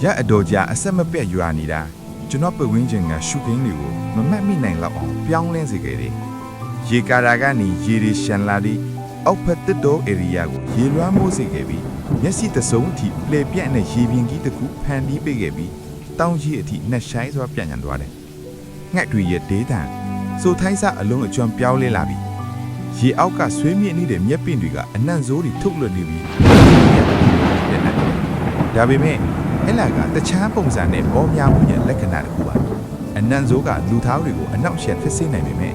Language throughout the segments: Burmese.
ရအတော်ကြာအဆက်မပြတ်ရွာနေတာကျွန်တော်ပတ်ဝန်းကျင်ကရှုခင်းတွေကိုမမှတ်မိနိုင်လောက်အောင်ပြောင်းလဲစေခဲ့တယ်။ရေကာရာကနေရေရီရှန်လာပြီးအောက်ဖက်တစ်တော်ဧရိယာကိုရေလွှမ်းမိုးစေခဲ့ပြီးမျက်စိတစုံအထိလေပြန့်တဲ့ရေပြင်ကြီးတစ်ခုဖန်တီးပေးခဲ့ပြီးတောင်ကြီးအထိနှက်ဆိုင်စွာပြန့်ညံသွားတယ်။ငှက်တွေရဲ့ဒေးတံစိုးထိုင်းစားအလုံးအကျွမ်းပြောင်းလဲလာပြီးရေအောက်ကဆွေးမြင့်နေတဲ့မြက်ပင်တွေကအနံ့စိုးတွေထုတ်လွှတ်နေပြီးဒါပေမဲ့အဲ့လာကတခြားပုံစံနဲ့ပေါ်များမှုရဲ့လက္ခဏာတစ်ခုပါအနံ့စိုးကလူသားတွေကိုအနောက်ရှက်ဖြစ်စေနိုင်ပေမဲ့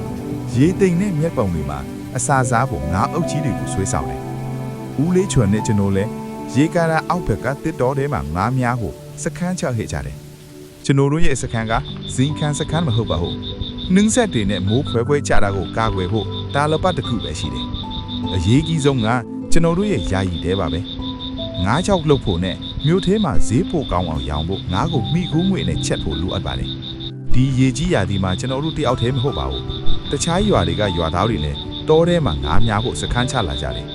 ရေတိမ်နဲ့မြက်ပုံတွေမှာအစာစားဖို့ငါးအုပ်ကြီးတွေကိုဆွဲဆောင်တယ်ဦးလေးချွန်နဲ့ကျွန်တော်လည်းရေကာရာအောက်ဘက်ကတစ်တော်ထဲမှာငါးများကိုစခန်းချခဲ့ကြတယ်ကျွန်တော်တို့ရဲ့စခန်းကဇင်းခန်းစခန်းမဟုတ်ပါဘူးနှင်းဆက်တွေနဲ့မိုးဖွဲဖွဲချတာကိုကာကွယ်ဖို့တာလပတ်တစ်ခုပဲရှိတယ်အရေးကြီးဆုံးကကျွန်တော်တို့ရဲ့ယာယီတဲပါပဲငါးချောက်လှုပ်ဖို့နဲ့မြို့ထဲမှာဈေးဖို့ကောင်းအောင်ရောင်းဖို့ငါးကိုမိကူးငွေနဲ့ချက်ဖို့လိုအပ်ပါတယ်ဒီရေကြီးရာဒီမှာကျွန်တော်တို့တယောက်တည်းမဟုတ်ပါဘူးတခြားရွာတွေကရွာသားတွေလည်းတောထဲမှာငါးများဖို့စခန်းချလာကြတယ်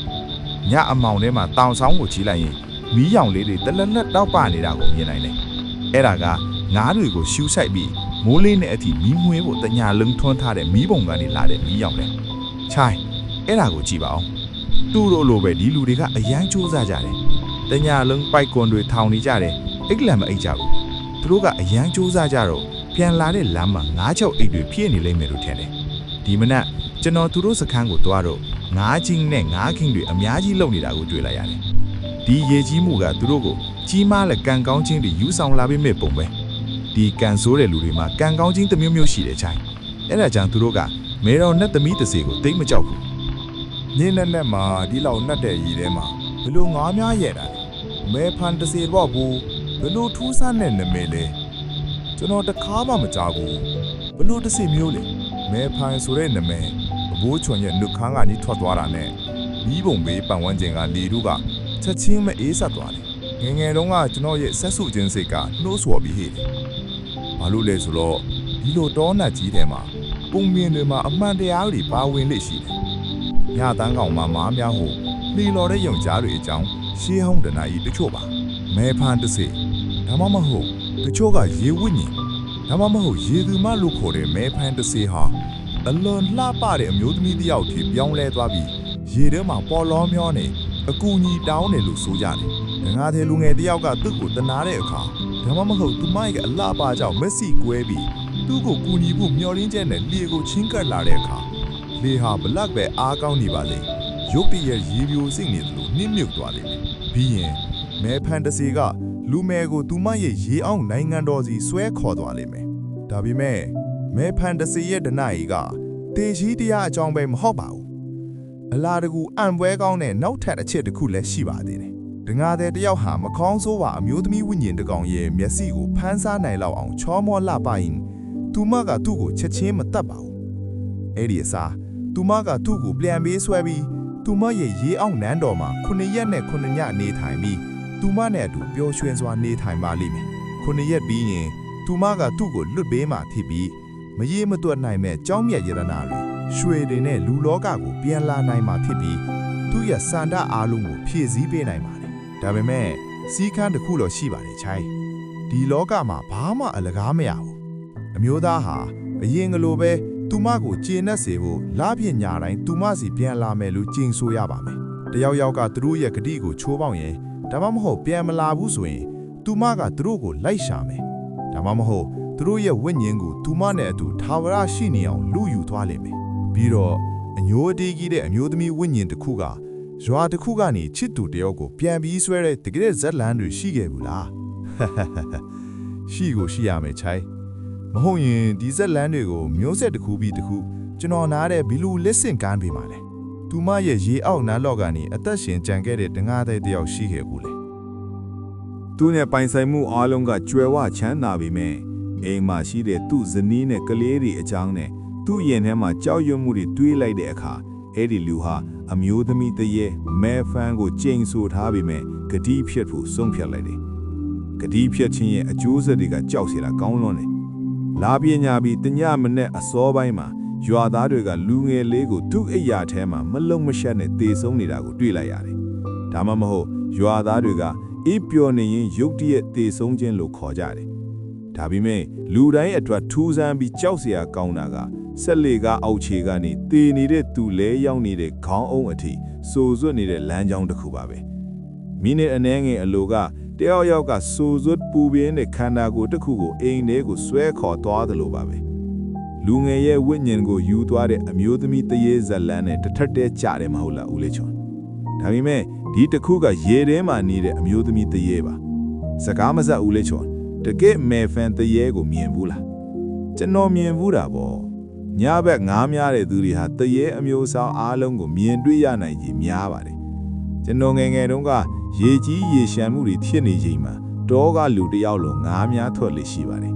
ညအမောင်ထဲမှာတောင်ဆောင်ကိုကြီးလိုက်ရင်မီးရောင်လေးတွေတလက်လက်တောက်ပနေတာကိုမြင်နိုင်တယ်အဲ့ဒါကငါးတွေကိုရှူးဆိုင်ပြီးမိုးလေးနဲ့အထိမီးမွှေးဖို့တညာလုံးထွန်းထားတဲ့မီးပုံကနေလာတဲ့မီးရောင်လဲချိုင်းအဲ့ဒါကိုကြည့်ပါအောင်သူ့တို့လိုပဲဒီလူတွေကအရန်စူးစမ်းကြတယ်တညာလုံးပိုက်ကွန်တွေထောင်နေကြတယ်အိတ်လံမအိတ်ကြဘူးသူတို့ကအရန်စူးစမ်းကြတော့ပြန်လာတဲ့လမ်းမှာငါးချောက်အိတ်တွေပြည့်နေလိမ့်မယ်လို့ထင်တယ်ဒီမနက်ကျွန်တော်သူတို့စခန်းကိုသွားတော့ငါးချင်းနဲ့ငါးခင်းတွေအများကြီးလုံနေတာကိုတွေ့လိုက်ရတယ်ဒီရေကြီးမှုကသူတို့ကိုကြီးမားတဲ့ကံကောင်းခြင်းတွေယူဆောင်လာပြီးမဲ့ပုံပဲဒီကန်ဆိုးတဲ့လူတွေမှာကံကောင်းခြင်းတစ်မျိုးမျိုးရှိတဲ့ချိုင်းအဲ့ဒါကြောင့်သူတို့ကမေတော်နဲ့သမီးတစေကိုတိတ်မကြောက်ဘူးညင်းနဲ့မှာဒီလောက်နှက်တဲ့ရေထဲမှာဘလို့ငါးများရဲ့တာမဲဖန်တစေတော့ဘူးဘလို့ထူးဆန်းတဲ့နမဲလဲကျွန်တော်တခါမှမကြားဘူးဘလို့တစေမျိုးလေမဲဖန်ဆိုတဲ့နမဲအဘိုးချွန်ရဲ့နှုတ်ခမ်းကနေထွက်သွားတာနဲ့မိဘုံဘေးပတ်ဝန်းကျင်ကလေတို့ကချက်ချင်းမအေးဆက်သွားတယ်ငယ်တုန်းကကျွန်တော်ရဲ့ဆက်စုချင်းစိတ်ကနှိုးဆော်ပြီးဟဲ့ဘာလို့လဲဆိုတော့ဒီလိုတောနတ်ကြီးထဲမှာပုံမြင်တွေမှာအမှန်တရားတွေပါဝင်လိမ့်ရှိတယ်။ညတန်းကောင်မှာမားများဟိုလှီလော်တဲ့ယုံကြားတွေအကြောင်းရှေးဟောင်းတနာကြီးတချို့ပါမဲဖန်တစေဒါမှမဟုတ်တချို့ကရေဝိညာဉ်ဒါမှမဟုတ်ရေသူမလို့ခေါ်တဲ့မဲဖန်တစေဟာအလွန်လှပတဲ့အမျိုးသမီးတစ်ယောက်ထိပြောင်းလဲသွားပြီးရေထဲမှာပေါ်လောမျောနေအကူကြီးတောင်းတယ်လို့ဆိုကြတယ်။ငါတဲ့လူငယ်တစ်ယောက်ကသူ့ကိုတနာတဲ့အခါဒါမှမဟုတ်သူမရဲ့အလှပကြောင့်မက်ဆီကွဲပြီးသူ့ကိုကူညီဖို့မျှော်လင့်ချက်နဲ့လေကိုချင်းကပ်လာတဲ့အခါလေဟာဘလက်ပဲအားကောင်းနေပါလေရုပ်တရက်ရေပြိုစိတ်နေသလိုနှင်းမြုပ်သွားလိမ့်မယ်ပြီးရင်မဲဖန်တစီကလူမဲကိုသူမရဲ့ရေအောင်နိုင်ငံတော်စီဆွဲခေါ်သွားလိမ့်မယ်ဒါပေမဲ့မဲဖန်တစီရဲ့ဒနာကြီးကတေရှိတရားအကြောင်းပဲမဟုတ်ပါဘူးအလားတကူအံပွဲကောင်းတဲ့နောက်ထပ်အချက်တစ်ခုလည်းရှိပါသေးတယ်ဒငါတဲ့တယောက်ဟာမခေါင်းဆိုးပါအမျိုးသမီးဝိညာဉ်တကောင်ရဲ့မျက်စိကိုဖမ်းစားနိုင်လောက်အောင်ချောမောလှပရင်သူမကသူ့ကိုချက်ချင်းမတတ်ပါဘူးအဲ့ဒီအစားသူမကသူ့ကိုပြန်ပေးဆွဲပြီးသူမရဲ့ရေအောင်နန်းတော်မှာ9ရက်နဲ့9ညနေထိုင်ပြီးသူမနဲ့အတူပျော်ရွှင်စွာနေထိုင်ပါလိမ့်မယ်9ရက်ပြီးရင်သူမကသူ့ကိုလွတ်ပေးမှဖြစ်ပြီးမရေမတွက်နိုင်မဲ့ကြောင်းမြတ်ရတနာတွေရွှေတွေနဲ့လူလောကကိုပြန်လာနိုင်မှဖြစ်ပြီးသူ့ရဲ့စန္ဒအားလုံးကိုဖြည့်ဆည်းပေးနိုင်ပါတယ်ဒါပေမဲ့စီးခန်းတစ်ခုတော့ရှိပါတယ်ချိုင်းဒီလောကမှာဘာမှအလကားမရဘူးအမျိုးသားဟာအရင်ကလိုပဲသူမကိုကျေနပ်စေဖို့လားပြညာတိုင်းသူမစီပြန်လာမယ်လို့ကြင်ဆိုရပါမယ်တယောက်ယောက်ကသူတို့ရဲ့ဂတိကိုချိုးပေါက်ရင်ဒါမှမဟုတ်ပြန်မလာဘူးဆိုရင်သူမကသူတို့ကိုလိုက်ရှာမယ်ဒါမှမဟုတ်သူတို့ရဲ့ဝိညာဉ်ကိုသူမနဲ့အတူထာဝရရှိနေအောင်လူယူသွားလိမ့်မယ်ပြီးတော့အညိုအတေးကြီးတဲ့အမျိုးသမီးဝိညာဉ်တစ်ခုကရွာတစ်ခုကနေချစ်သူတယောက်ကိုပြန်ပြီးဆွဲတဲ့တကယ်ဇက်လန်တွေရှိခဲ့ဘူးလားရှိကိုရှိရမယ်ချိုင်းမဟုတ်ရင်ဒီဇက်လန်တွေကိုမျိုးဆက်တစ်ခုပြီးတစ်ခုကျွန်တော်နားတဲ့ဘီလူလက်ဆင့်ကမ်းပေးပါလေသူမရဲ့ရေအောက်နားလော့ကနေအသက်ရှင်ကြံခဲ့တဲ့တငါးတဲ့တယောက်ရှိခဲ့ဘူးလေသူနဲ့ပိုင်ဆိုင်မှုအားလုံးကကျွယ်ဝချမ်းသာပေမဲ့အိမ်မှာရှိတဲ့သူ့ဇနီးနဲ့ကလေးတွေအကြောင်းနဲ့သူ့ရင်ထဲမှာကြောက်ရွံ့မှုတွေတွေးလိုက်တဲ့အခါအဲ့ဒီလူဟာအမျိုးသမီးတရေမဲဖန်ကိုကျိန်ဆိုထားပေမဲ့ဂတိဖြစ်ဖို့ဆုံးဖြတ်လိုက်တယ်ဂတိဖြစ်ခြင်းရဲ့အကျိုးဆက်တွေကကြောက်စရာကောင်းလွန်းတယ်လာပညာပြီးတညမနဲ့အစောပိုင်းမှာရွာသားတွေကလူငယ်လေးကိုသူ့အိယာထဲမှာမလုံမရှက်နဲ့တေဆုံးနေတာကိုတွေ့လိုက်ရတယ်ဒါမှမဟုတ်ရွာသားတွေက အေးပျော်နေရင်ရုတ်တရက်တေဆုံးခြင်းလို့ခေါ်ကြတယ်ဒါပေမဲ့လူတိုင်းအတွက်ထူးဆန်းပြီးကြောက်စရာကောင်းတာကဆက်လေကားအောက်ခြေကနေတေနေတဲ့သူလဲရောက်နေတဲ့ခေါင်းအုံးအထိစိုးစွတ်နေတဲ့လမ်းကြောင်းတစ်ခုပါပဲမိနစ်အနည်းငယ်အလိုကတယောက်ယောက်ကစိုးစွတ်ပူပြင်းတဲ့ခန္ဓာကိုယ်တစ်ခုကိုအိမ်ထဲကိုဆွဲခေါ်သွားသလိုပါပဲလူငယ်ရဲ့ဝိညာဉ်ကိုယူသွားတဲ့အမျိုးသမီးတရေဇလန်းနဲ့တထက်တဲကြတယ်မဟုတ်လားဦးလေးချွန်ဒါပေမဲ့ဒီတစ်ခုကရေထဲမှာနေတဲ့အမျိုးသမီးတရေပါစကားမစက်ဦးလေးချွန်တကယ်မဲဖန်တရေကိုမြင်ဘူးလားကျွန်တော်မြင်ဘူးတာပေါ့ညဘက်ငားများတဲ့သူတွေဟာတရေအမျိုးအစားအားလုံးကိုမြင်တွေ့ရနိုင်ကြီးများပါတယ်ကျွန်တော်ငယ်ငယ်တုန်းကရေကြီးရေရှမ်းမှုတွေဖြစ်နေချိန်မှာတောကလူတယောက်လုံးငားများထွက်လေရှိပါတယ်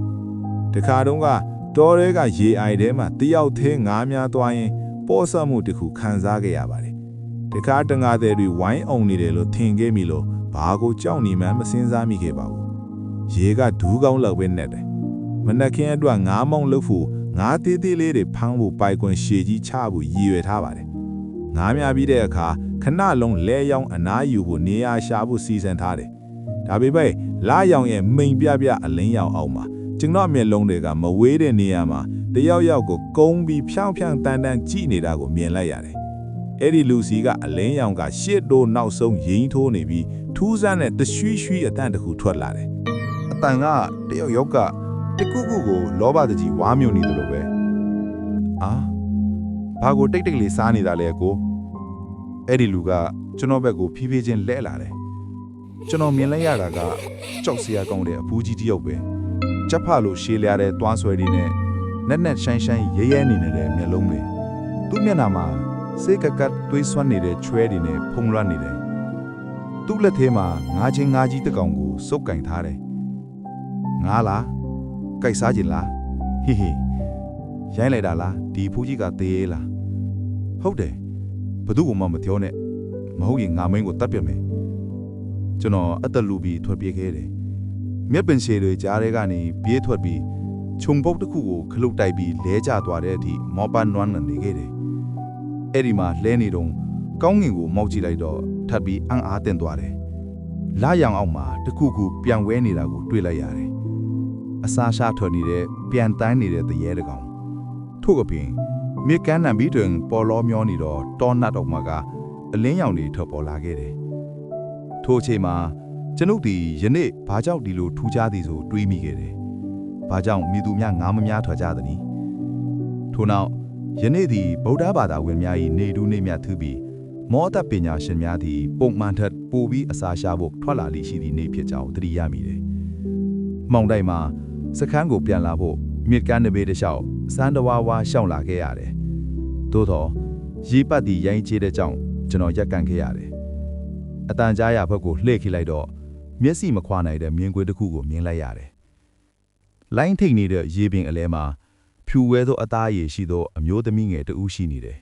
တခါတုန်းကတောတွေကရေအိုင်ထဲမှာတယောက်သေးငားများသွားရင်ပေါ်ဆမှုတစ်ခုခံစားခဲ့ရပါတယ်တခါတငါတဲ့တွေဝိုင်းအောင်နေတယ်လို့ထင်ခဲ့မိလို့ဘာကိုကြောက်နေမှန်းမစင်စားမိခဲ့ပါဘူးရေကဒူးကောင်းလောက်ပဲနဲ့တယ်မနက်ခင်းအတွက်ငားမောင်းလို့ဖို့ငားသေးသေးလေးတွေဖမ်းဖို့ပိုက်ကွန်ရှည်ကြီးချဖို့ရည်ရွယ်ထားပါတယ်ငားများပြီးတဲ့အခါခဏလုံးလဲရောင်းအနားယူဖို့နေရာရှာဖို့စီစဉ်ထားတယ်ဒါပေမဲ့လာရောင်ရဲ့မိန်ပြပြအလင်းရောင်အောင်မှာကျွန်တော်မျက်လုံးတွေကမဝေးတဲ့နေရာမှာတယောက်ယောက်ကိုကုန်းပြီးဖြောင်းဖြောင်းတန်တန်ကြည့်နေတာကိုမြင်လိုက်ရတယ်အဲ့ဒီလူစီကအလင်းရောင်ကရှစ်တိုးနောက်ဆုံးရင်းထိုးနေပြီးထူးဆန်းတဲ့တရွှီရွှီအတန်တစ်ခုထွက်လာတယ်အတန်ကတယောက်ယောက်ကတကူကူကိုလောဘတကြီးဝါမြုံနေတယ်လို့ပဲဘာကိုတိတ်တိတ်လေးစားနေတာလဲကိုအဲ့ဒီလူကကျွန်တော်ဘက်ကိုဖြည်းဖြည်းချင်းလဲလာတယ်ကျွန်တော်မြင်လိုက်ရတာကကြောက်စရာကောင်းတဲ့အဖူးကြီးတစ်ယောက်ပဲချက်ဖလို့ရှည်လျားတဲ့တွားဆွဲတွေနဲ့နက်နက်ရှိုင်းရှိုင်းရဲရဲနေနေတဲ့မျက်လုံးတွေသူ့မျက်နှာမှာစေးကကတ်တွေးဆွမ်းနေတဲ့ချွဲတွေနဲ့ဖုံလွှမ်းနေတယ်သူ့လက်ထဲမှာငါးချင်းငါးကြီးတစ်ကောင်ကိုစုပ်ကင်ထားတယ်ငါလားကြိုက်စားခြင်းလားဟီဟီရိုင်းလိုက်တာလားဒီဖူးကြီးကသေးရေးလားဟုတ်တယ်ဘသူ့ကိုမှမပြောနဲ့မဟုတ်ရင်ငါမင်းကိုတတ်ပြမယ်ကျွန်တော်အသက်လူပြီးထွက်ပြေးခဲ့တယ်မြက်ပင်ရှည်တွေကြားထဲကနေပြေးထွက်ပြီးခြုံပုတ်တစ်ခုကိုခလုတ်တိုက်ပြီးလဲကျသွားတဲ့အထိမောပန်းနွမ်းနေခဲ့တယ်အဲ့ဒီမှာလဲနေတော့ကောင်းငင်ကိုမောက်ကြည့်လိုက်တော့ထပ်ပြီးအံ့အားသင့်သွားတယ်လာရောင်အောက်မှာတခုခုပြန်ဝဲနေတာကိုတွေ့လိုက်ရတယ်အစာရှာထွက်နေတဲ့ပြန်တန်းနေတဲ့တရေတကောင်ထို့ကပြင်မြေကမ်းနံပြီးတွင်ပေါ်လောမျောနေတော့တောနတ်တော်မှာကအလင်းရောင်တွေထွက်ပေါ်လာခဲ့တယ်ထို့အချိန်မှာကျွန်ုပ်ဒီယနေ့ဘာကြောင့်ဒီလိုထူးခြားသည်ဆိုတွေးမိခဲ့တယ်ဘာကြောင့်မိသူများငားမများထွက်ကြသနည်းထို့နောက်ယနေ့ဒီဗုဒ္ဓဘာသာဝင်များ၏နေတူးနေမြတ်သူပြီးမောတပညာရှင်များသည်ပုံမှန်ထက်ပိုပြီးအစာရှာဖို့ထွက်လာလိရှိသည့်နေ့ဖြစ်ကြောင်းသတိရမိတယ်မောင်တိုင်းမှာစခန်းကိုပြန်လာဖို့မြစ်ကမ်းနဘေးတစ်လျှောက်စမ်းတဝါဝါရှောင်လာခဲ့ရတယ်သို့တော့ရေပတ်သည့်ရိုင်းချေတဲ့ကြောင့်ကျွန်တော်ရက်ကန်ခဲ့ရတယ်အတန်ကြားရဘက်ကိုလှည့်ခိလိုက်တော့မျက်စိမခွာနိုင်တဲ့မြင်ကွင်းတစ်ခုကိုမြင်လိုက်ရတယ်လိုင်းထိတ်နေတဲ့ရေပင်အလဲမှာဖြူဝဲသောအသားရည်ရှိသောအမျိုးသမီးငယ်တဦးရှိနေတယ်